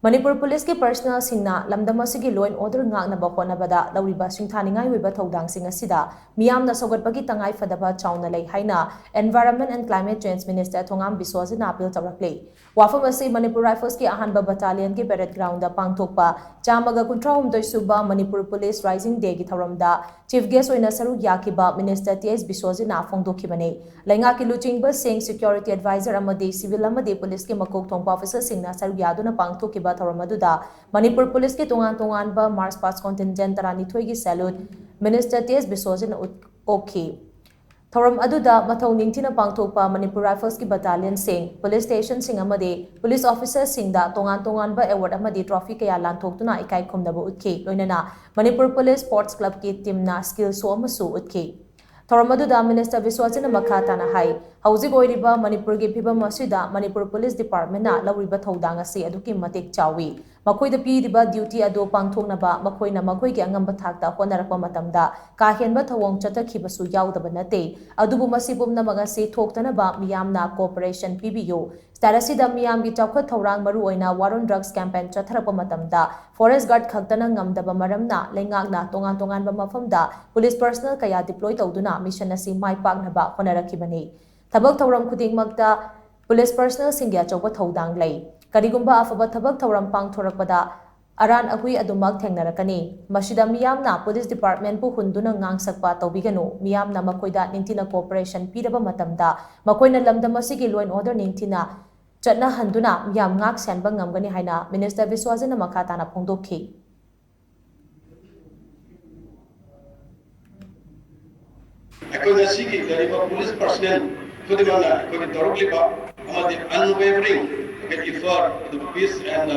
Manipur Police ki personnel singna lamdam asigi law and order NGAKNABA HOTNABADA Louriba THINGNTHANINGAI OIBA THOUDANGSING ASIDA MEEYAMNA SHOUGATPAGI TANGAI PHADABA CHAONA LEI HAINA Environment and Climate Change Minister THONGAM BISHWAJIT appeal TOURAKLI Wafam asi Manipur Rifles ki ahanba battalion ki parade ground da pangthokpa chamaga kuntrahumdoi suba Manipur Police Rising Day ki thoramda Chief Guest oina saruk yakiba Minister TS BISHWAJIT na phongdokhibane Lainga ki luchingba sing Security Advisor amadi Civil amadi Police ki makok thongpa officer singna saruk yaduna pangthokhiba thoramadуда Manipur Police ki tongan ba March Past Contingent Tarani Thoigi Salute Minister TS BISHWAJIT Okhi Thoram aduda mathau ningthina pangthokpa Manipur Rifles ki battalion sing police station sing amade police officers singda tongan ba award amade trophy kaya lanthokuna ikai khumdaba utkhi loinana Manipur Police Sports Club ki teamna skill show amasu utkhi Thoram aduda Minister BISHWAJIT makha tana hai hauzik oiriba Manipur gi phibam asida Manipur Police Department na Louriba Thoudang asi aduki matik chawi Makoida piriba duty ado pangthoknaba makoina makoigi angamba thakta honarakpa matamda ka henba thawong chatakhibasu yaudaba nate adubu masibumna magasi thoktanaba miyamna cooperation PBU starasida miyamgi chawkhat thorang maru oina war on drugs campaign chatharakpa matamda forest guard khaktana ngamdaba maramna leingakna tongan ba mafamda police personnel kaya deploy tawduna mission asi maipaknaba honarakhibani thabak thoram khudingmakta police personnel singya chawpa Thoudang lei Karigumba afaba thabak thoram pangthorakpada aran ahui adumak thengnarakani masida miyamna police department pu hunduna ngangsakpa tawbiganu miyamna makoida ningtina cooperation piraba matamda makoina lamdam asigi law and order ningtina chatna handuna miyam ngak senba ngamgani haina Minister BISHWAJIT makha tana phongdokhi Akoina sigi gariba police personnel khudimana akoina thoroughly amadi unwavering effort to the peace and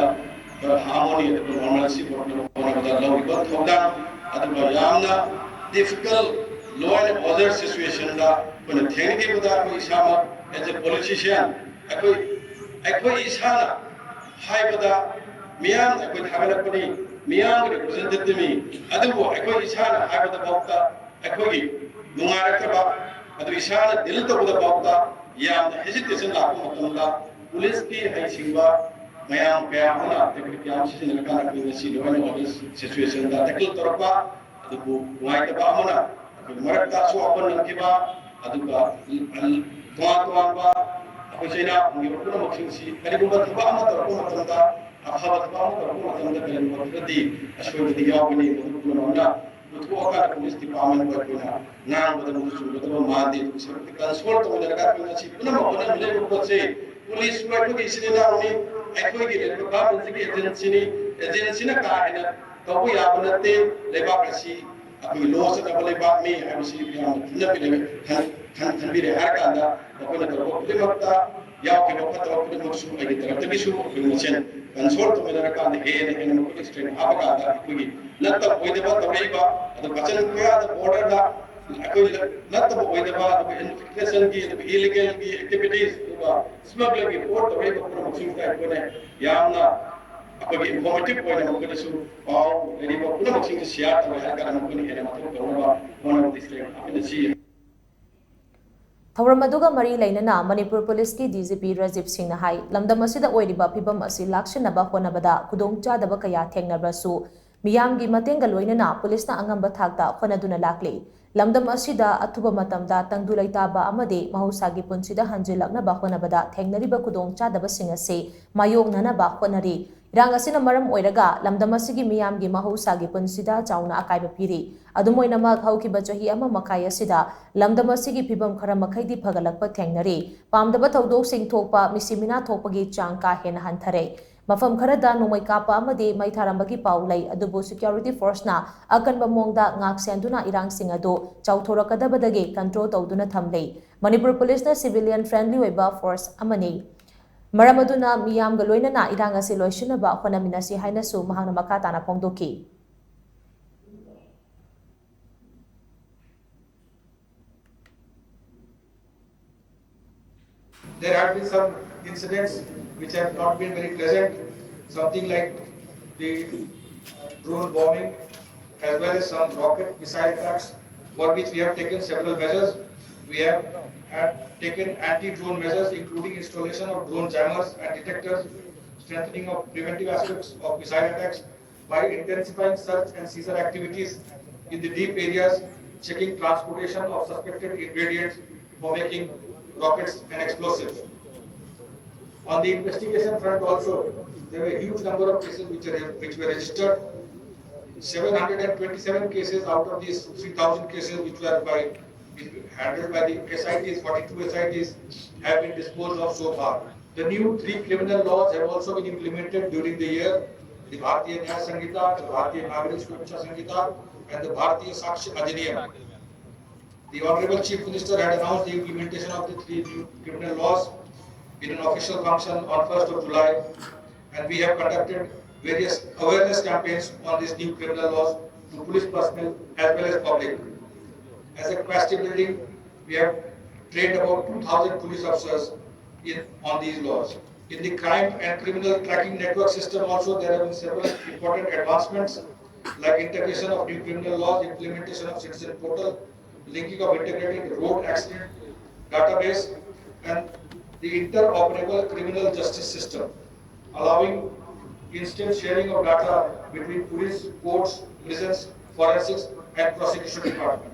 harmony and the normalcy for the Louriba Thoudang aduba yamna difficult law and order situation da kona thengge buda ko isama as a politician akoi isana haibada miyam akoi thagalapani miyam representative mi adubu akoi isana haibada bauta akoi nungarakaba adu isana dil to buda bauta yam hesitation la ko matamda Police ki haisingba mayam kaya hona teknik yam sisi nakana kini si law and order situation da tackle torpa adu ngai ta hona marakta so upon nankiba adu ka tuan ba ako sina ngi ko mo singsi kali ko ba ama torpa matamda akhaba ba ama torpa matamda kali mo di ashwadi diga bani ko nona ko ka police department ba ko na nang ba mo su ba mandi so consult to daga ko na si puna mo na mile ko se Police work to Isina only, Equity, agency na kahina, Kabu Yabanate, Lebakasi, Abu Los and Abu Lebak me, I was can be the Harakanda, Limata, Yaki, Musu, Editor, Commission, consult to America, the head and the extreme Abagada, not the Oidaba, the Pachanuka, the border. Not the OIBA, the infiltration, the illegal activities, smuggling, report the way of promotion that Yamna, informative point of Kunasu, or any more promoting Seattle, one of these in the sea. Thawramaduga Mari Lainana, Manipur Police ki DGP Rajib Singh Hai, Lamdam asida oiriba phibam asi lakshanaba honabada khudongchadaba kaya thengnabrasu miyamgi matenga loinana police na angamba thakta honaduna lakli Lamdam asida athuba matamda tangdulaitaba amade mahusagi punsida hanjilaknaba honabada thengnariba khudongchadaba sing ase mayoknanaba honari Irang asina maram oiraga lamdam asigi miyamgi mahusagi punsida chauna akaiba piri adumoinamak haukiba chahi ama makai asida lamdam asigi phibam khara makhaidi phagalakpa thengnari pamdaba Thoudangshing thokpa misimina thokpagi chang ka hena hanthare Mafam kharada nomai kapa amade mai tharambagi paulai adubu security force na akanba mongda ngak senduna irang singado chauthorakadabadage control tawduna thamlei Manipur police na civilian friendly oiba force amani Maramaduna miyam galoinana irang ase loisinaba honaminasi haina su mahana makata na phongdoki There have been some incidents which have not been very pleasant, something like the drone bombing as well as some rocket missile attacks, for which we have taken several measures. We have taken anti-drone measures including installation of drone jammers and detectors, strengthening of preventive aspects of missile attacks by intensifying search and seizure activities in the deep areas, checking transportation of suspected ingredients for making rockets and explosives. On the investigation front also, there were a huge number of cases which were registered. 727 cases out of these 3,000 cases which were handled by the SITs, 42 SITs have been disposed of so far. The new 3 criminal laws have also been implemented during the year. The Bharatiya Nyaya Sanhita, the Bharatiya Nagrik Suraksha Sanhita and the Bharatiya Sakshi Adhiniyam. The Honorable Chief Minister had announced the implementation of the 3 new criminal laws in an official function on 1st of July, and we have conducted various awareness campaigns on these new criminal laws to police personnel as well as public. As a capacity building, we have trained about 2,000 police officers on these laws. In the crime and criminal tracking network system also, there have been several important advancements like integration of new criminal laws, implementation of citizen portal, linking of integrated road accident database, and the interoperable criminal justice system, allowing instant sharing of data between police, courts, prisons, forensics, and prosecution department.